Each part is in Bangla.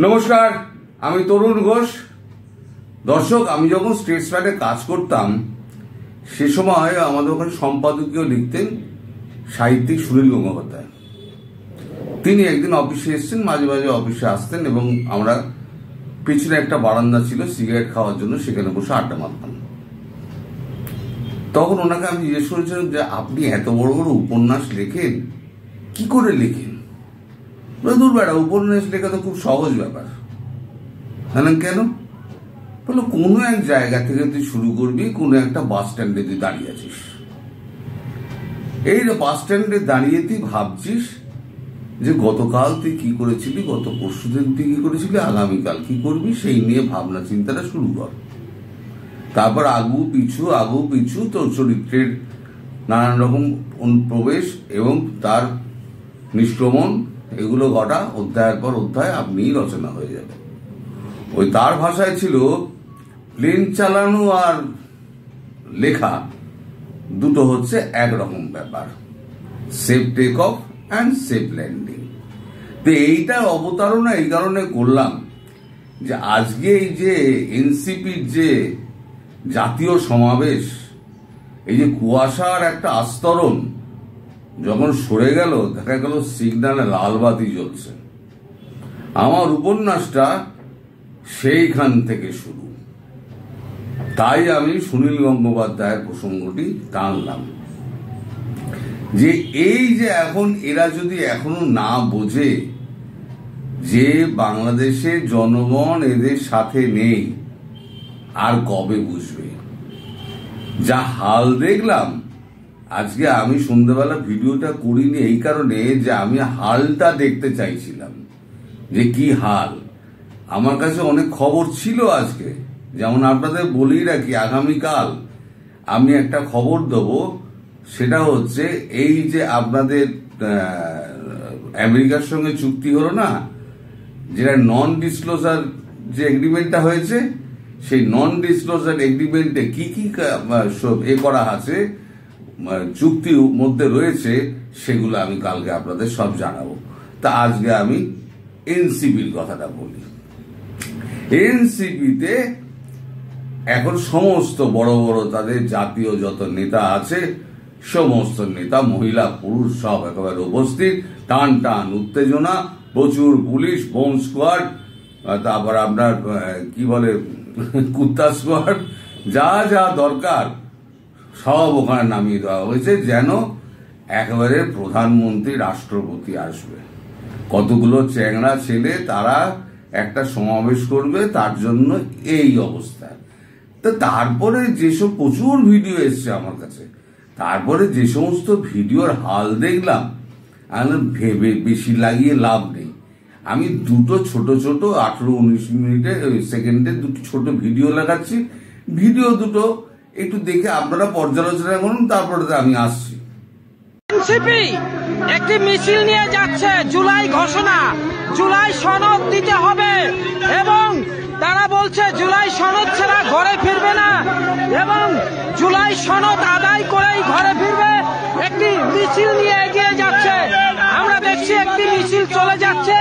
নমস্কার, আমি তরুণ ঘোষ। দর্শক, আমি যখন স্টেটসম্যানে কাজ করতাম সে সময় আমাদের ওখানে সম্পাদকীয় লিখতেন সাহিত্যিক সুনীল গঙ্গোপাধ্যায়। তিনি একদিন অফিসে এসেছেন, মাঝে মাঝে অফিসে আসতেন এবং আমরা পিছনে একটা বারান্দা ছিল সিগারেট খাওয়ার জন্য, সেখানে বসে আড্ডা মারতাম। তখন ওনাকে আমি জিজ্ঞেস করেছিলাম যে আপনি এত বড় বড় উপন্যাস লেখেন, কি করে লেখেন? দূর বেড়া, উপন্যাস লেখা তো খুব সহজ ব্যাপার। কেন? বললো, কোনো এক জায়গা থেকে তুই শুরু করবি, কোনো একটা বাস স্ট্যান্ডে তুই দাঁড়িয়ে আছিস, এই বাস স্ট্যান্ডে দাঁড়িয়ে তুই ভাবছিস যে গতকাল তুই কি করেছিলি, গত পরশুদিন তুই কি করেছিলি, আগামীকাল কি করবি, সেই নিয়ে ভাবনা চিন্তাটা শুরু কর। তারপর আগু পিছু তোর চরিত্রের নানান রকম অনুপ্রবেশ এবং তার নিষ্ক্রমণ, এগুলো ঘটা অধ্যায়ের পর অধ্যায় আপনি রচনা হয়ে যাবে। ওই তার ভাষায় ছিল, প্লেন চালানো আর লেখা দুটো হচ্ছে একরকম ব্যাপার, safe take off and safe landing. তো এইটার অবতারণা এই কারণে করলাম যে আজকে এই যে এনসিপির যে জাতীয় সমাবেশ, এই যে কুয়াশার একটা আস্তরণ যখন সরে গেল, দেখা গেল সিগন্যালে লাল বাতি জ্বলছে। আমার উপন্যাসটা সেইখান থেকে শুরু, তাই আমি সুনীল গঙ্গোপাধ্যায়ের প্রসঙ্গটি টানলাম যে এই যে এখন এরা যদি এখনো না বোঝে যে বাংলাদেশের জনগণ এদের সাথে নেই, আর কবে বুঝবে? যা হাল দেখলাম আজকে, আমি সন্ধ্যাবেলা ভিডিওটা করিনি এই কারণে যে আমি হালটা দেখতে চাইছিলাম যে কি হাল। আমার কাছে অনেক খবর ছিল আজকে, যেমন আপনাদের বলেই রাখি, আগামীকাল আমি একটা খবর দেবো। সেটা হচ্ছে এই যে আপনাদের আমেরিকার সঙ্গে চুক্তি হলো না, যেটা নন ডিসক্লোজার যে এগ্রিমেন্টটা হয়েছে, সেই নন ডিসক্লোজার এগ্রিমেন্টে কি কি এ করা আছে, চুক্তির মধ্যে রয়েছে, সেগুলো আমি কালকে আপনাদের সব জানাবো। তা আজকে আমি এনসিপির কথাটা বলি। এনসিপিতে এখন সমস্ত বড় বড় তাদের জাতীয় যত নেতা আছে, সমস্ত নেতা, মহিলা পুরুষ সব একেবারে উপস্থিত। টান টান উত্তেজনা, প্রচুর পুলিশ, বোম স্কোয়াড, তারপর আপনার কি বলে কুত্তা স্কোয়াড, যা যা দরকার সব ওখানে নামিয়ে দেওয়া হয়েছে, যেন একেবারে প্রধানমন্ত্রী রাষ্ট্রপতি আসবে। কতগুলো চ্যাংড়া ছেলে তারা একটা সমাবেশ করবে, তার জন্য এই অবস্থা। তো তারপরে যেসব প্রচুর ভিডিও এসছে আমার কাছে, তারপরে যে সমস্ত ভিডিওর হাল দেখলাম, আমি ভেবে বেশি লাগিয়ে লাভ নেই। আমি দুটো ছোট 18-19 মিনিটের সেকেন্ডের দুটো ছোট ভিডিও লাগাচ্ছি। ভিডিও দুটো একটু দেখে আপনারা পর্যালোচনা করুন, তারপরে আমি আসছি। এনসিপি একটি মিছিল নিয়ে যাচ্ছে, জুলাই ঘোষণা, জুলাই সনদ দিতে হবে এবং তারা বলছে জুলাই সনদ ছাড়া ঘরে ফিরবে না এবং জুলাই সনদ আদায় করেই ঘরে ফিরবে। একটি মিছিল নিয়ে এগিয়ে যাচ্ছে, আমরা দেখছি একটি মিছিল চলে যাচ্ছে।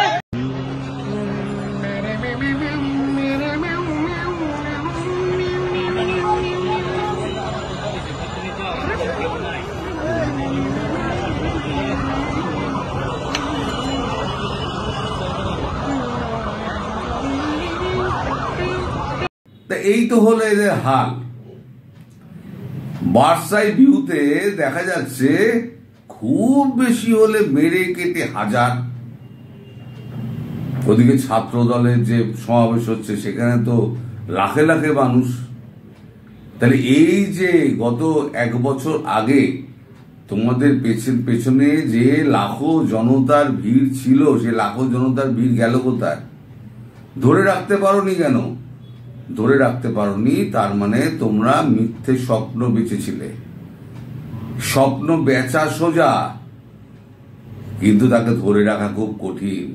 এই তো হলো এদের হাল। বার্সাই ভিউতে দেখা যাচ্ছে খুব বেশি হলে মেরে কেটে 1000। ওদিকে ছাত্র দলের যে সমাবেশ হচ্ছে, সেখানে তো লাখে লাখে মানুষ। তাহলে এই যে গত 1 বছর আগে তোমাদের পেছনে যে লাখো জনতার ভিড় ছিল, সে লাখো জনতার ভিড় গেল কোথায়? ধরে রাখতে পারোনি কেন? ধরে রাখতে পারোনি, তার মানে তোমরা মিথ্যে স্বপ্ন বেঁচেছিলে। স্বপ্ন বেচা সোজা, কিন্তু তাকে ধরে রাখা খুব কঠিন।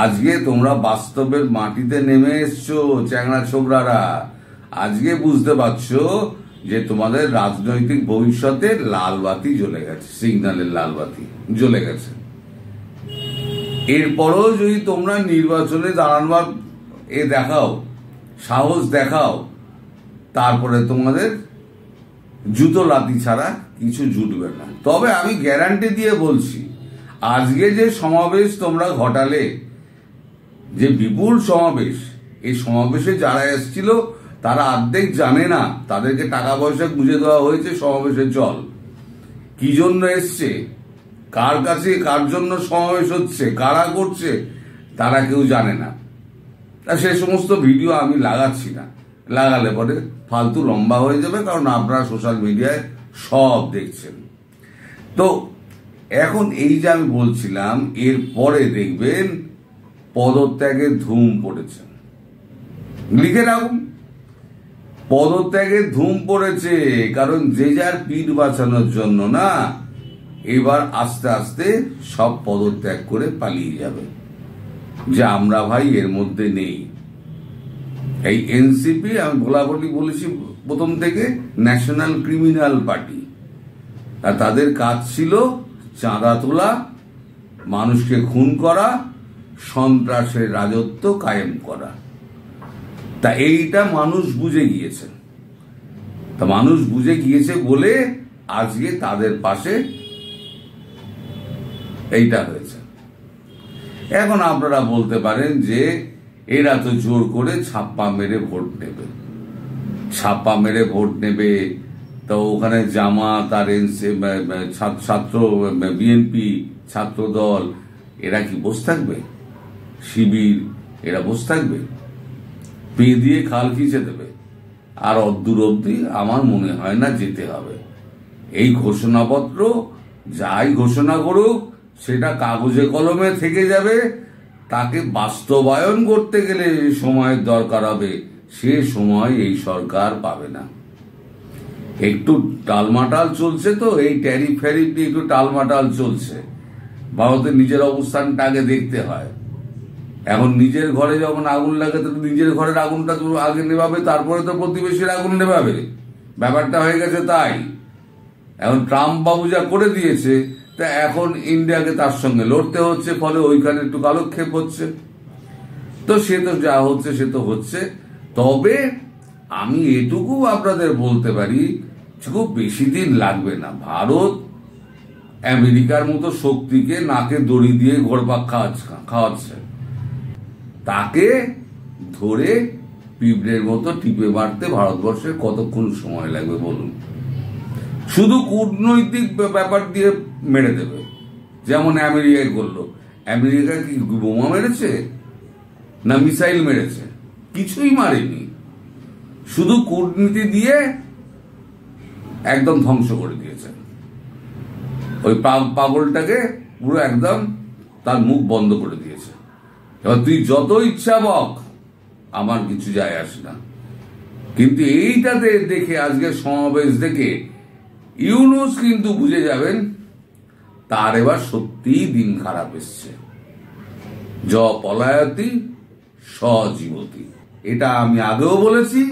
আজকে তোমরা বাস্তবের মাটিতে নেমে এসছো চ্যাংড়া ছোকরারা। আজকে বুঝতে পারছো যে তোমাদের রাজনৈতিক ভবিষ্যতে লাল বাতি জ্বলে গেছে, সিগন্যালের লাল বাতি জ্বলে গেছে। এরপরও যদি তোমরা নির্বাচনে দাঁড়ানোর দেখাও, সাহস দেখাও, তারপরে তোমাদের জুতো লাথি ছাড়া কিছু জুটবে না। তবে আমি গ্যারান্টি দিয়ে বলছি, আজকে যে সমাবেশ তোমরা ঘটালে, যে বিপুল সমাবেশ, এই সমাবেশে যারা এসেছিল তারা অর্ধেক জানে না, তাদেরকে টাকা পয়সা গুঁজে দেওয়া হয়েছে সমাবেশে চল। কি জন্য এসছে, কার কাছে, কার জন্য সমাবেশ হচ্ছে, কারা করছে, তারা কেউ জানে না। তা সে সমস্ত ভিডিও আমি লাগাচ্ছি না, লাগালে পরে ফালতু লম্বা হয়ে যাবে, কারণ আপনারা সোশ্যাল মিডিয়ায় সব দেখছেন। তো এখন এই যে আমি বলছিলাম, এর পরে দেখবেন পদত্যাগের ধুম পড়েছে। লিখে রাখুন, পদত্যাগের ধুম পড়েছে, কারণ যে যার পিঠ বাঁচানোর জন্য না, এবার আস্তে আস্তে সব পদত্যাগ করে পালিয়ে যাবে, যে আমরা ভাই এর মধ্যে নেই। এই এনসিপি, আমি বলেছি প্রথম থেকে, ন্যাশনাল ক্রিমিনাল পার্টি, আর তাদের কাজ ছিল চাঁদা তোলা, মানুষকে খুন করা, সন্ত্রাসের রাজত্ব কায়েম করা। তা এইটা মানুষ বুঝে গিয়েছে, তা মানুষ বুঝে গিয়েছে বলে আজকে তাদের পাশে এইটা হয়েছে। এখন আপনারা বলতে পারেন যে এরা তো জোর করে ছাপ্পা মেরে ভোট নেবে, ছাপ্পা মেরে ভোট নেবে, তো ওখানে জামাত আর ছাত্র বিএনপি, ছাত্র দল, এরা কি বসে থাকবে? শিবির, এরা বসে থাকবে? পে দিয়ে খাল খিচে দেবে। আর অদ্দূর অব্দি আমার মনে হয় না যেতে হবে। এই ঘোষণাপত্র যাই ঘোষণা করুক, সেটা কাগজে কলমে থেকে যাবে, তাকে বাস্তবায়ন করতে গেলে সময়ের দরকার হবে, সে সময় এই সরকার পাবে না। একটু টালমাটাল চলছে, তো এই ট্যারিফ ফ্যারিফ নিয়ে একটু টালমাটাল চলছে। ভারতের নিজের অবস্থানটা আগে দেখতে হয়। এখন নিজের ঘরে যখন আগুন লাগে, তো নিজের ঘরের আগুনটা তো আগে নেভাবে, তারপরে তো প্রতিবেশীর আগুন নেভাবে। ব্যাপারটা হয়ে গেছে তাই। এখন ট্রাম্প বাবু যা করে দিয়েছে, তা এখন ইন্ডিয়াকে তার সঙ্গে লড়তে হচ্ছে, ফলে ওইখানে একটু কালক্ষেপ হচ্ছে। তো সে তো যা হচ্ছে সে তো হচ্ছে। তবে আমি এটুকু আপনাদের বলতে পারি, খুব বেশি দিন লাগবে না। ভারত আমেরিকার মতো শক্তিকে নাকে দড়ি দিয়ে ঘোরপাক খাওয়াচ্ছে, তাকে ধরে পিঁপড়ের মতো টিপে মারতে ভারতবর্ষে কতক্ষণ সময় লাগবে বলুন? শুধু কূটনৈতিক ব্যাপার দিয়ে মেরে দেবে, যেমন আমেরিকায় করলো। আমেরিকা কি বোমা মেরেছে না মিসাইল মেরেছে? কিছুই মারেনি, শুধু কূটনীতি দিয়ে একদম ধ্বংস করে দিয়েছে। ওই পাগলটাকে পুরো একদম তার মুখ বন্ধ করে দিয়েছে। এবার তুই যত ইচ্ছা বক, আমার কিছু যায় আসে না। কিন্তু এইটাতে দেখে, আজকে সমাবেশ দেখে ইউনুস কিন্তু বুঝে যাবেন তার এবার সত্যিই দিন খারাপ এসছে। য পলায়তি সজীবতি, এটা আমি আগেও বলেছি,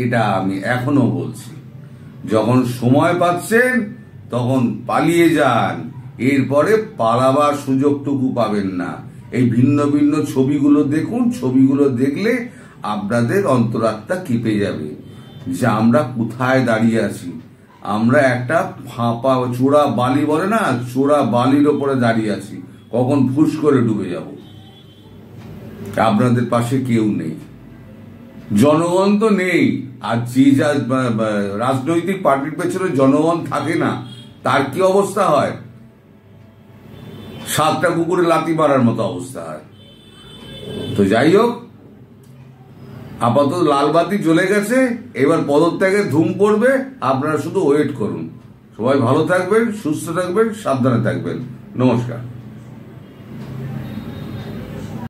এটা আমি এখনো বলছি। যখন সময় পাচ্ছেন তখন পালিয়ে যান, এরপরে পালাবার সুযোগটুকু পাবেন না। এই ভিন্ন ভিন্ন ছবিগুলো দেখুন, ছবিগুলো দেখলে আপনাদের অন্তরাত্মা কেঁপে যাবে যে আমরা কোথায় দাঁড়িয়ে আছি। আমরা একটা ফাঁপা চোরা বালি বলে না, চোরা বালির ওপরে দাঁড়িয়ে আছি, কখন ফুস করে ডুবে যাব। আপনাদের পাশে কেউ নেই, জনগণ তো নেই। আর যে যা রাজনৈতিক পার্টির পেছনে জনগণ থাকে না, তার কি অবস্থা হয়? 7টা কুকুরে লাথি মারার মতো অবস্থা হয়। তো যাই হোক, আপাতত লাল বাতি জ্বলে গেছে, এবার পদত্যাগের ধুম পড়বে। আপনারা শুধু ওয়েট করুন। সবাই ভালো থাকবেন, সুস্থ থাকবেন, সাবধানে থাকবেন। নমস্কার।